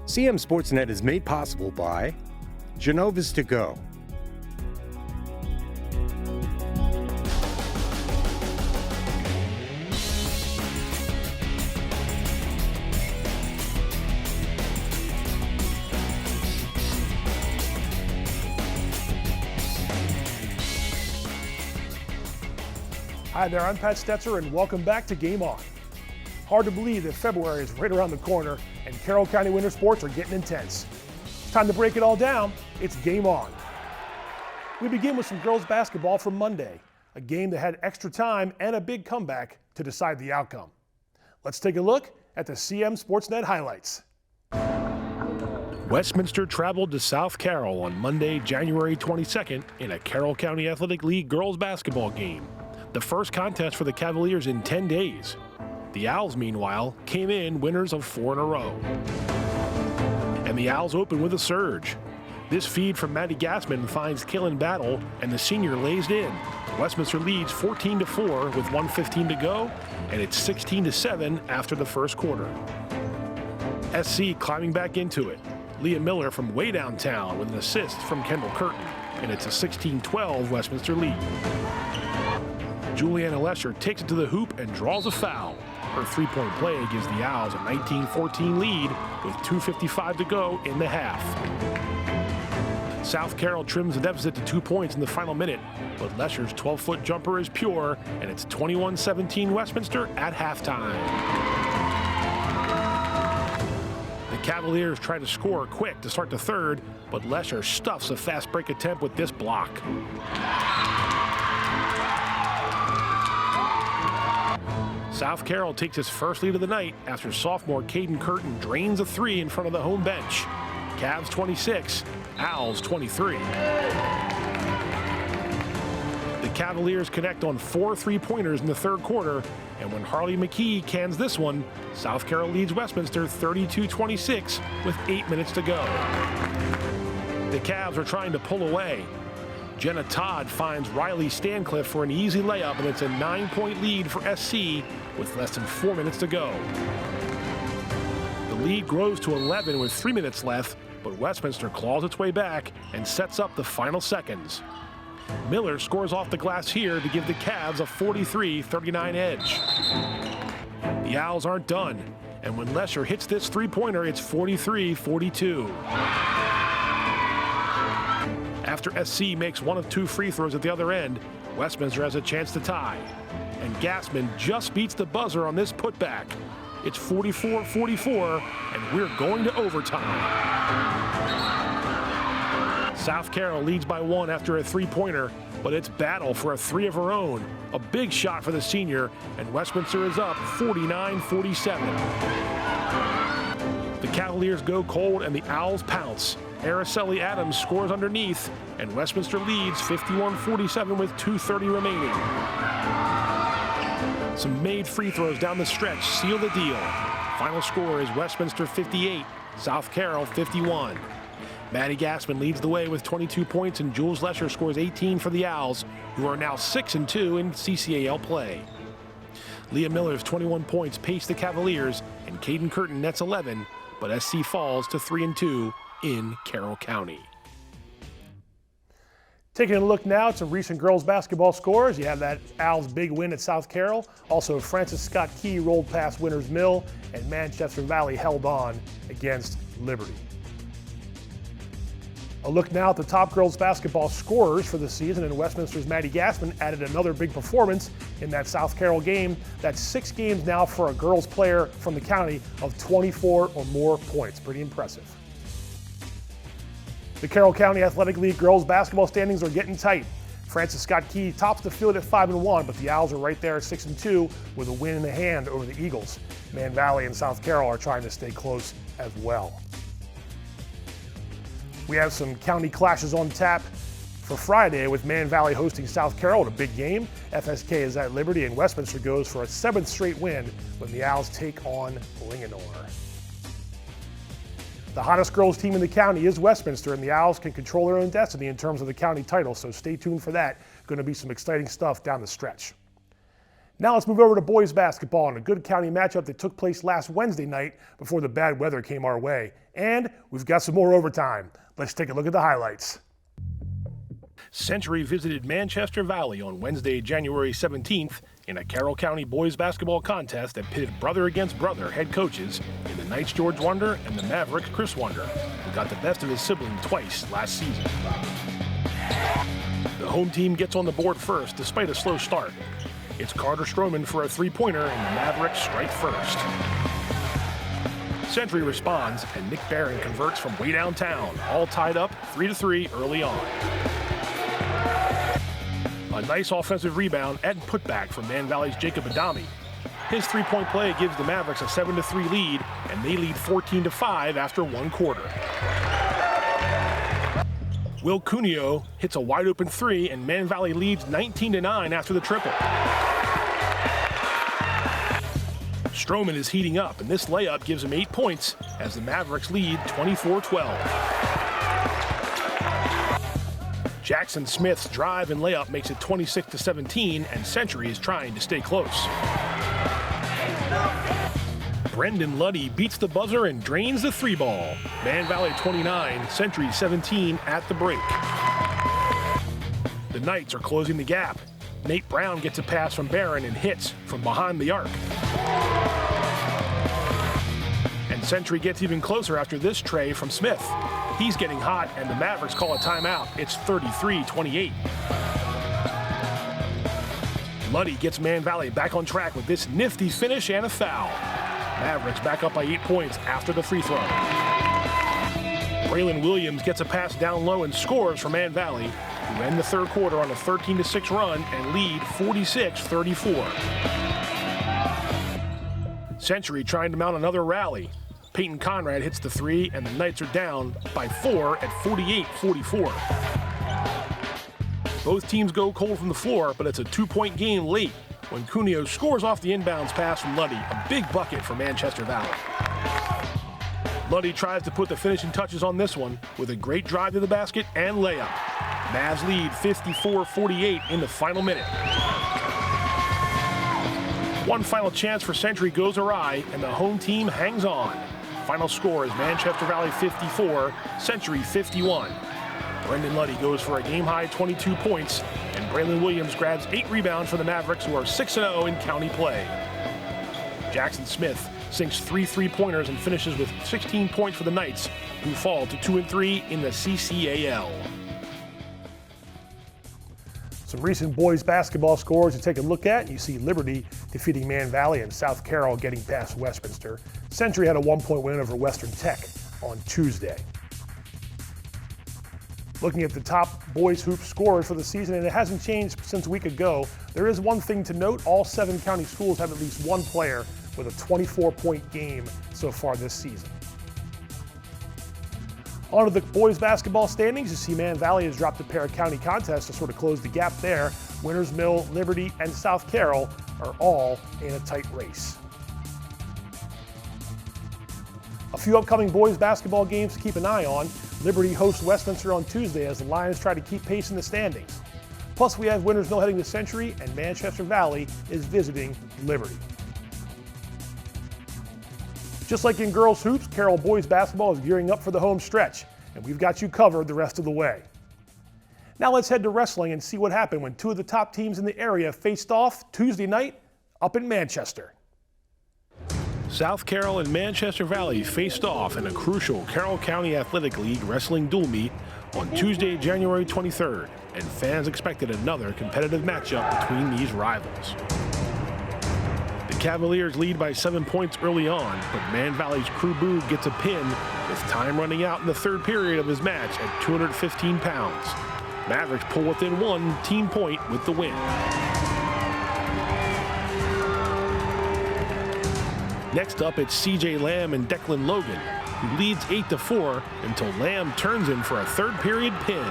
CMSportsNet is made possible by Genova's To Go. Hi there, I'm Pat Stoetzer and welcome back to Game On. Hard to believe that February is right around the corner and Carroll County winter sports are getting intense. It's time to break it all down. It's Game On. We begin with some girls basketball from Monday, a game that had extra time and a big comeback to decide the outcome. Let's take a look at the CMSportsNet highlights. Westminster traveled to South Carroll on Monday, January 22nd in a Carroll County Athletic League girls basketball game. The first contest for the Cavaliers in 10 days. The Owls, meanwhile, came in winners of 4 in a row. And the Owls open with a surge. This feed from Maddie Gassman finds Kaylin Battle, and the senior lays in. Westminster leads 14-4 with 1:15 to go, and it's 16-7 after the first quarter. SC climbing back into it. Leah Miller from way downtown with an assist from Kendall Curtin, and it's a 16-12 Westminster lead. Juliana Lesher takes it to the hoop and draws a foul. Her three-point play gives the Owls a 19-14 lead with 2:55 to go in the half. South Carroll trims the deficit to 2 points in the final minute, but Lesher's 12-foot jumper is pure, and it's 21-17 Westminster at halftime. The Cavaliers try to score quick to start the third, but Lesher stuffs a fast break attempt with this block. South Carroll takes its first lead of the night after sophomore Caden Curtin drains a three in front of the home bench. Cavs 26, Owls 23. The Cavaliers connect on 4 three-pointers in the third quarter, and when Harley McKee cans this one, South Carroll leads Westminster 32-26 with 8 minutes to go. The Cavs are trying to pull away. Jenna Todd finds Riley Stancliffe for an easy layup, and it's a 9-point lead for SC with less than 4 minutes to go. The lead grows to 11 with 3 minutes left, but Westminster claws its way back and sets up the final seconds. Miller scores off the glass here to give the Cavs a 43-39 edge. The Owls aren't done, and when Lesher hits this three-pointer, it's 43-42. After SC makes one of 2 free throws at the other end, Westminster has a chance to tie. And Gassman just beats the buzzer on this putback. It's 44-44, and we're going to overtime. South Carroll leads by 1 after a three-pointer, but it's Battle for a 3 of her own. A big shot for the senior, and Westminster is up 49-47. The Cavaliers go cold, and the Owls pounce. Araceli Adams scores underneath, and Westminster leads 51-47 with 2:30 remaining. Some made free throws down the stretch seal the deal. Final score is Westminster 58, South Carroll 51. Maddie Gassman leads the way with 22 points, and Jules Lesher scores 18 for the Owls, who are now 6-2 in CCAL play. Leah Miller's 21 points pace the Cavaliers, and Caden Curtin nets 11, but SC falls to 3-2 in Carroll County. Taking a look now at some recent girls basketball scores. You have that Owls big win at South Carroll. Also, Francis Scott Key rolled past Winners Mill, and Manchester Valley held on against Liberty. A look now at the top girls basketball scorers for the season, and Westminster's Maddie Gassman added another big performance in that South Carroll game. That's 6 games now for a girls player from the county of 24 or more points. Pretty impressive. The Carroll County Athletic League girls basketball standings are getting tight. Francis Scott Key tops the field at 5-1, but the Owls are right there at 6-2 with a win in the hand over the Eagles. Man Valley and South Carroll are trying to stay close as well. We have some county clashes on tap for Friday with Man Valley hosting South Carroll at a big game. FSK is at Liberty, and Westminster goes for a 7th straight win when the Owls take on Linganore. The hottest girls team in the county is Westminster, and the Owls can control their own destiny in terms of the county title, so stay tuned for that. Going to be some exciting stuff down the stretch. Now let's move over to boys basketball and a good county matchup that took place last Wednesday night before the bad weather came our way. And we've got some more overtime. Let's take a look at the highlights. Century visited Manchester Valley on Wednesday, January 17th in a Carroll County boys basketball contest that pitted brother against brother head coaches in the Knights George Wonder and the Mavericks Chris Wonder, who got the best of his sibling twice last season. The home team gets on the board first despite a slow start. It's Carter Stroman for a three-pointer and the Mavericks strike first. Century responds and Nick Barron converts from way downtown, all tied up 3-3 early on. A nice offensive rebound and putback from Man Valley's Jacob Adami. His three-point play gives the Mavericks a 7-3 lead, and they lead 14-5 after one quarter. Will Cuneo hits a wide-open three, and Man Valley leads 19-9 after the triple. Stroman is heating up, and this layup gives him 8 points as the Mavericks lead 24-12. Jackson Smith's drive and layup makes it 26-17, and Century is trying to stay close. Brendan Luddy beats the buzzer and drains the three ball. Man Valley 29, Century 17 at the break. The Knights are closing the gap. Nate Brown gets a pass from Barron and hits from behind the arc. And Century gets even closer after this tray from Smith. He's getting hot, and the Mavericks call a timeout. It's 33-28. Luddy gets Man Valley back on track with this nifty finish and a foul. Mavericks back up by 8 points after the free throw. Braylon Williams gets a pass down low and scores for Man Valley, who end the third quarter on a 13-6 run and lead 46-34. Century trying to mount another rally. Peyton Conrad hits the three, and the Knights are down by 4 at 48-44. Both teams go cold from the floor, but it's a 2-point game late when Cuneo scores off the inbounds pass from Luddy, a big bucket for Manchester Valley. Luddy tries to put the finishing touches on this one with a great drive to the basket and layup. Mavs lead 54-48 in the final minute. One final chance for Century goes awry, and the home team hangs on. Final score is Manchester Valley 54, Century 51. Brendan Luddy goes for a game-high 22 points, and Braylon Williams grabs 8 rebounds for the Mavericks, who are 6-0 in county play. Jackson Smith sinks 3 three-pointers and finishes with 16 points for the Knights, who fall to 2-3 in the CCAL. Some recent boys basketball scores to take a look at. You see Liberty defeating Man Valley and South Carroll getting past Westminster. Century had a 1-point win over Western Tech on Tuesday. Looking at the top boys hoop scorers for the season, and it hasn't changed since a week ago, there is one thing to note. All 7 county schools have at least one player with a 24-point game so far this season. On to the boys basketball standings. You see Man Valley has dropped a pair of county contests to sort of close the gap there. Winters Mill, Liberty, and South Carroll are all in a tight race. A few upcoming boys basketball games to keep an eye on. Liberty hosts Westminster on Tuesday as the Lions try to keep pace in the standings. Plus, we have Winters Mill heading to Century, and Manchester Valley is visiting Liberty. Just like in girls hoops, Carroll boys basketball is gearing up for the home stretch, and we've got you covered the rest of the way. Now let's head to wrestling and see what happened when 2 of the top teams in the area faced off Tuesday night up in Manchester. South Carroll and Manchester Valley faced off in a crucial Carroll County Athletic League wrestling dual meet on Tuesday, January 23rd, and fans expected another competitive matchup between these rivals. The Cavaliers lead by 7 points early on, but Man Valley's Crew Boog gets a pin with time running out in the third period of his match at 215 pounds. Mavericks pull within 1 team point with the win. Next up, it's CJ Lamb and Declan Logan, who leads 8-4 until Lamb turns in for a third period pin.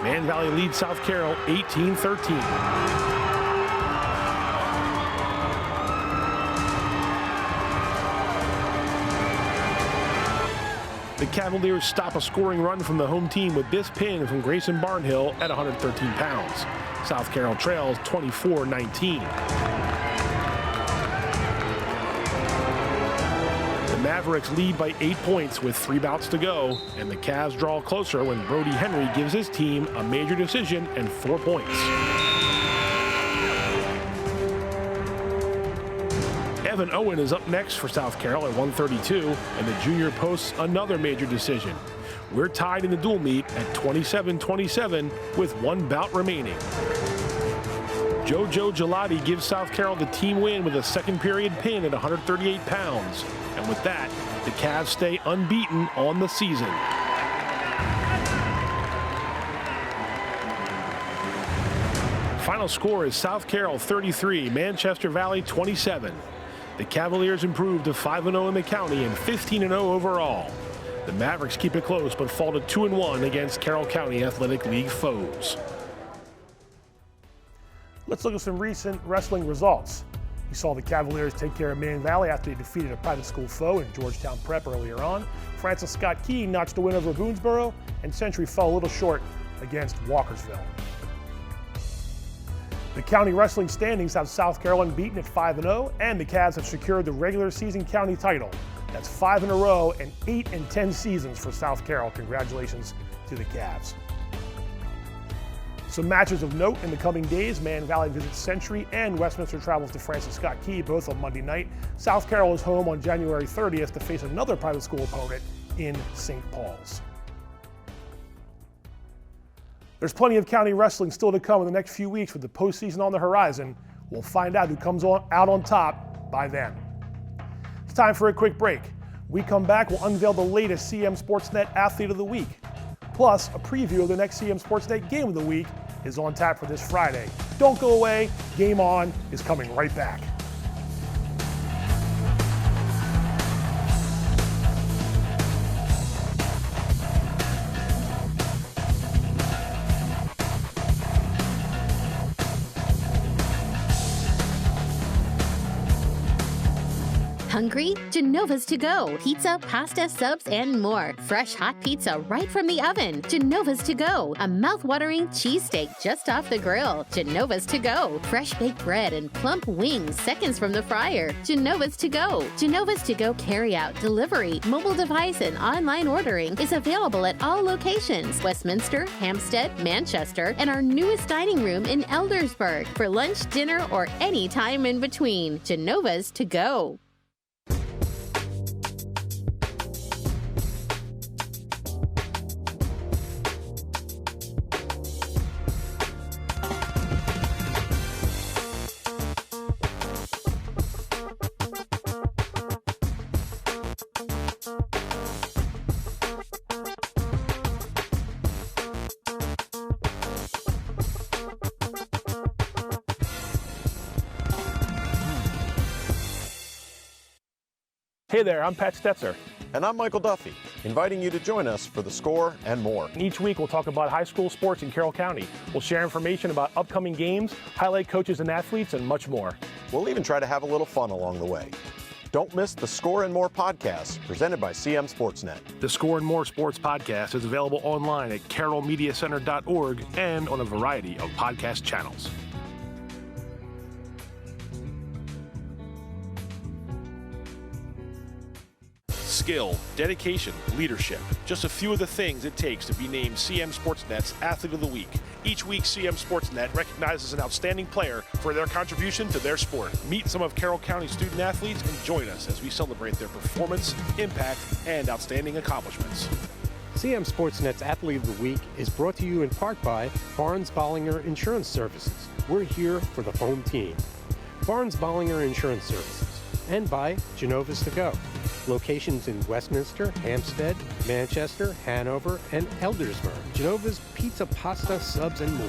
Man Valley leads South Carroll 18-13. The Cavaliers stop a scoring run from the home team with this pin from Grayson Barnhill at 113 pounds. South Carroll trails 24-19. The Mavericks lead by 8 points with 3 bouts to go, and the Cavs draw closer when Brody Henry gives his team a major decision and 4 points. Evan Owen is up next for South Carroll at 132, and the junior posts another major decision. We're tied in the dual meet at 27-27 with 1 bout remaining. JoJo Gelati gives South Carroll the team win with a second period pin at 138 pounds. And with that, the Cavs stay unbeaten on the season. Final score is South Carroll 33, Manchester Valley 27. The Cavaliers improved to 5-0 in the county and 15-0 overall. The Mavericks keep it close but fall to 2-1 against Carroll County Athletic League foes. Let's look at some recent wrestling results. We saw the Cavaliers take care of Man Valley after they defeated a private school foe in Georgetown Prep earlier on. Francis Scott Key notched a win over Boonesboro, and Century fell a little short against Walkersville. The county wrestling standings have South Carroll unbeaten at 5-0, and the Cavs have secured the regular season county title. That's 5 in a row and 8 in 10 seasons for South Carroll. Congratulations to the Cavs. Some matches of note in the coming days. Man Valley visits Century, and Westminster travels to Francis Scott Key, both on Monday night. South Carroll is home on January 30th to face another private school opponent in St. Paul's. There's plenty of county wrestling still to come in the next few weeks with the postseason on the horizon. We'll find out who comes out on top by then. It's time for a quick break. We come back, we'll unveil the latest CMSportsNet Athlete of the Week. Plus, a preview of the next CMSportsNet Game of the Week is on tap for this Friday. Don't go away, Game On is coming right back. Hungry? Genova's to go. Pizza, pasta, subs, and more. Fresh hot pizza right from the oven. Genova's to go. A mouth-watering cheesesteak just off the grill. Genova's to go. Fresh baked bread and plump wings seconds from the fryer. Genova's to go. Genova's to go carry-out, delivery, mobile device, and online ordering is available at all locations. Westminster, Hampstead, Manchester, and our newest dining room in Eldersburg for lunch, dinner, or any time in between. Genova's to go. Hey there, I'm Pat Stoetzer. And I'm Michael Duffy, inviting you to join us for The Score and more. Each week we'll talk about high school sports in Carroll County. We'll share information about upcoming games, highlight coaches and athletes, and much more. We'll even try to have a little fun along the way. Don't miss the Score and More podcast presented by CMSportsNet. The Score and More Sports podcast is available online at carrollmediacenter.org and on a variety of podcast channels. Skill, dedication, leadership. Just a few of the things it takes to be named CMSportsNet's Athlete of the Week. Each week, CMSportsNet recognizes an outstanding player for their contribution to their sport. Meet some of Carroll County student athletes and join us as we celebrate their performance, impact, and outstanding accomplishments. CMSportsNet's Athlete of the Week is brought to you in part by Barnes-Bollinger Insurance Services. We're here for the home team. Barnes-Bollinger Insurance Services. And by Genova's to Go. Locations in Westminster, Hampstead, Manchester, Hanover, and Eldersburg. Genova's pizza, pasta, subs, and more.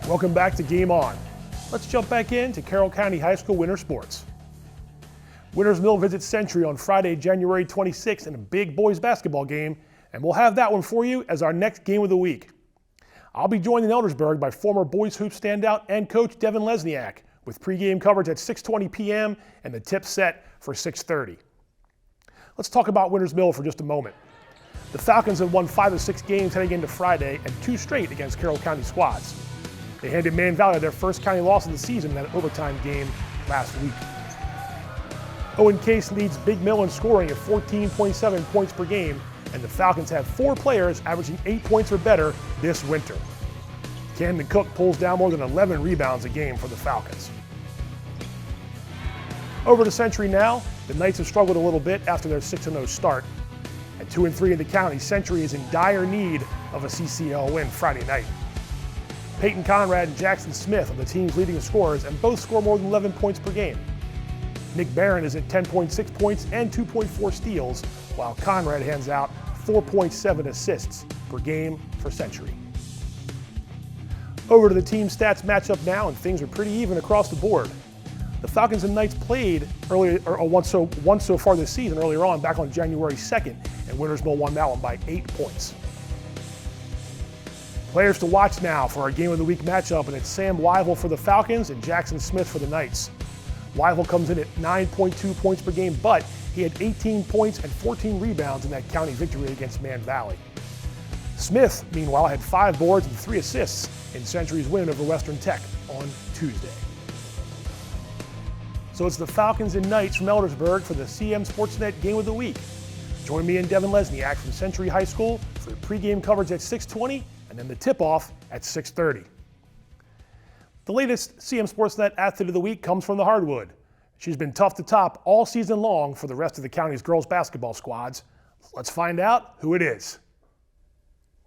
Welcome back to Game On. Let's jump back into Carroll County High School winter sports. Winters Mill visits Century on Friday, January 26th in a big boys basketball game, and we'll have that one for you as our next game of the week. I'll be joined in Eldersburg by former boys hoop standout and coach Devin Lesniak with pregame coverage at 6:20 p.m. and the tip set for 6:30. Let's talk about Winters Mill for just a moment. The Falcons have won 5 of 6 games heading into Friday and 2 straight against Carroll County squads. They handed Man Valley their first county loss of the season in that overtime game last week. Owen Case leads Big Mill in scoring at 14.7 points per game, and the Falcons have 4 players averaging 8 points or better this winter. Camden Cook pulls down more than 11 rebounds a game for the Falcons. Over to Century now. The Knights have struggled a little bit after their 6-0 start. At 2-3 in the county, Century is in dire need of a CCL win Friday night. Peyton Conrad and Jackson Smith are the team's leading scorers, and both score more than 11 points per game. Nick Barron is at 10.6 points and 2.4 steals, while Conrad hands out 4.7 assists per game for Century. Over to the team stats matchup now, and things are pretty even across the board. The Falcons and Knights played once so far this season earlier on, back on January 2nd, and Winters Mill won that one by 8 points. Players to watch now for our Game of the Week matchup, and it's Sam Wyville for the Falcons and Jackson Smith for the Knights. Wyville comes in at 9.2 points per game, but he had 18 points and 14 rebounds in that county victory against Man Valley. Smith, meanwhile, had 5 boards and 3 assists in Century's win over Western Tech on Tuesday. So it's the Falcons and Knights from Eldersburg for the CMSportsNet Game of the Week. Join me and Devin Lesniak from Century High School for the pregame coverage at 6:20 and then the tip-off at 6:30. The latest CMSportsNet Athlete of the Week comes from the hardwood. She's been tough to top all season long for the rest of the county's girls basketball squads. Let's find out who it is.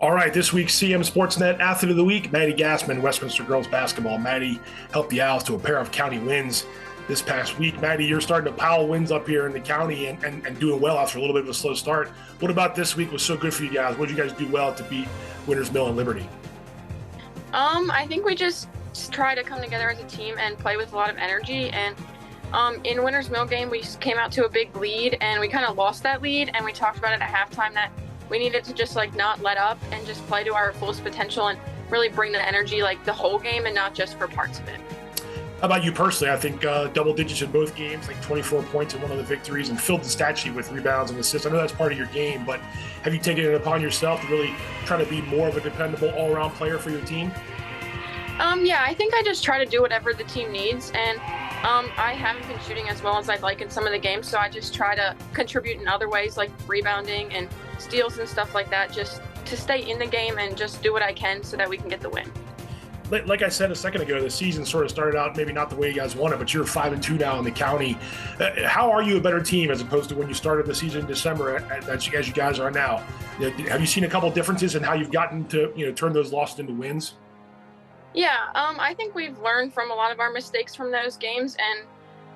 All right, this week's CMSportsNet Athlete of the Week, Maddie Gassman, Westminster girls basketball. Maddie helped the Owls to a pair of county wins this past week. Maddie, you're starting to pile wins up here in the county and doing well after a little bit of a slow start. What about this week was so good for you guys? What did you guys do well to beat Winters Mill and Liberty? I think we just try to come together as a team and play with a lot of energy. And in Winters Mill game, we came out to a big lead and we kind of lost that lead. And we talked about it at halftime that we needed to just not let up and just play to our fullest potential and really bring the energy the whole game and not just for parts of it. How about you personally? I think double digits in both games, 24 points in one of the victories, and filled the stat sheet with rebounds and assists. I know that's part of your game, but have you taken it upon yourself to really try to be more of a dependable all-around player for your team? Yeah, I think I just try to do whatever the team needs, and I haven't been shooting as well as I'd like in some of the games, so I just try to contribute in other ways like rebounding and steals and stuff like that, just to stay in the game and just do what I can so that we can get the win. Like I said a second ago, the season sort of started out maybe not the way you guys wanted, but you're 5-2 now in the county. How are you a better team as opposed to when you started the season in December as you guys are now? Have you seen a couple differences in how you've gotten to turn those losses into wins? Yeah, I think we've learned from a lot of our mistakes from those games, and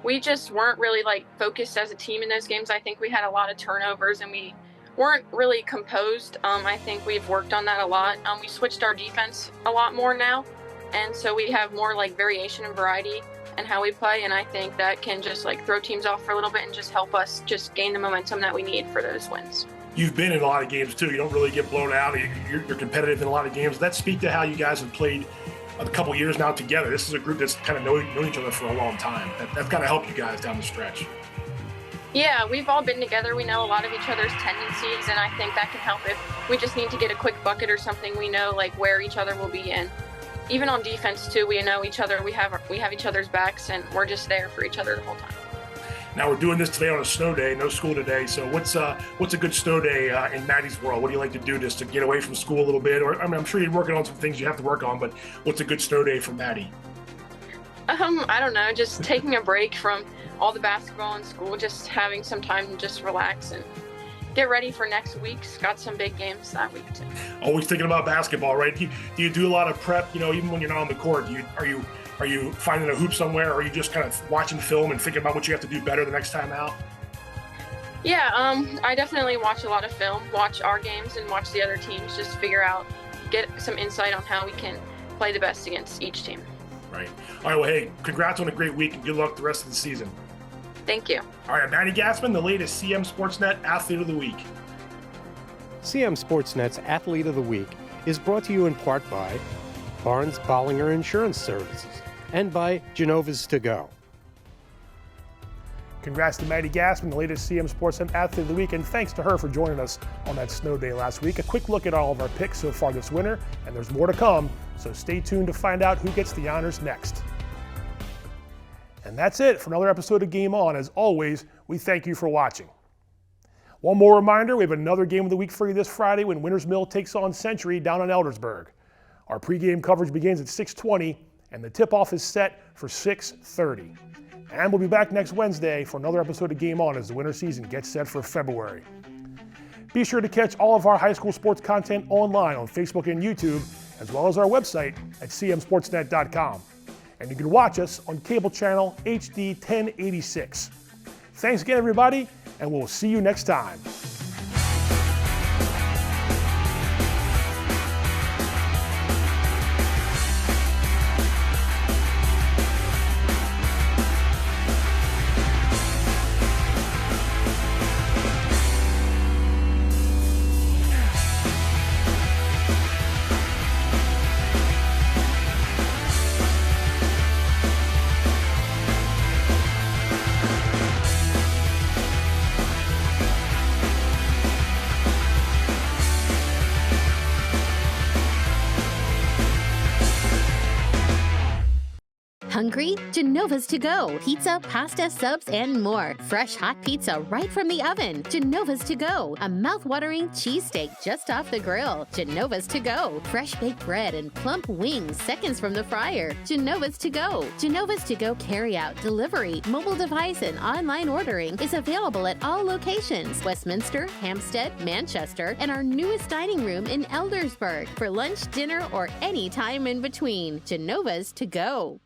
we just weren't really focused as a team in those games. I think we had a lot of turnovers and we weren't really composed. I think we've worked on that a lot. We switched our defense a lot more now. And so we have more variation and variety in how we play. And I think that can just throw teams off for a little bit and just help us just gain the momentum that we need for those wins. You've been in a lot of games too. You don't really get blown out. You're competitive in a lot of games. Does that speak to how you guys have played a couple years now together? This is a group that's kind of known each other for a long time. That's got to help you guys down the stretch. Yeah, we've all been together. We know a lot of each other's tendencies, and I think that can help if we just need to get a quick bucket or something. We know where each other will be in. Even on defense too, we know each other. We have each other's backs, and we're just there for each other the whole time. Now we're doing this today on a snow day, no school today. So what's a good snow day in Maddie's world? What do you like to do just to get away from school a little bit? Or I'm sure you're working on some things you have to work on, but what's a good snow day for Maddie? I don't know, just taking a break from all the basketball in school, just having some time to just relax and get ready for next week's. Got some big games that week too. Always thinking about basketball, right? Do you do a lot of prep? Even when you're not on the court, are you finding a hoop somewhere, or are you just kind of watching film and thinking about what you have to do better the next time out? Yeah, I definitely watch a lot of film, watch our games and watch the other teams, just get some insight on how we can play the best against each team. Right. All right. Well, hey, congrats on a great week and good luck the rest of the season. Thank you. All right, Maddie Gassman, the latest CMSportsNet Athlete of the Week. CMSportsNet's Athlete of the Week is brought to you in part by Barnes Bollinger Insurance Services and by Genova's To Go. Congrats to Maddie Gassman, the latest CMSportsNet Athlete of the Week, and thanks to her for joining us on that snow day last week. A quick look at all of our picks so far this winter, and there's more to come, so stay tuned to find out who gets the honors next. And that's it for another episode of Game On. As always, we thank you for watching. One more reminder, we have another game of the week for you this Friday when Winters Mill takes on Century down in Eldersburg. Our pregame coverage begins at 6:20, and the tip-off is set for 6:30. And we'll be back next Wednesday for another episode of Game On as the winter season gets set for February. Be sure to catch all of our high school sports content online on Facebook and YouTube, as well as our website at cmsportsnet.com. And you can watch us on cable channel HD 1086. Thanks again, everybody, and we'll see you next time. Hungry? Genova's To Go. Pizza, pasta, subs, and more. Fresh hot pizza right from the oven. Genova's To Go. A mouth-watering cheesesteak just off the grill. Genova's To Go. Fresh baked bread and plump wings seconds from the fryer. Genova's To Go. Genova's To Go carry-out, delivery, mobile device, and online ordering is available at all locations. Westminster, Hampstead, Manchester, and our newest dining room in Eldersburg for lunch, dinner, or any time in between. Genova's To Go.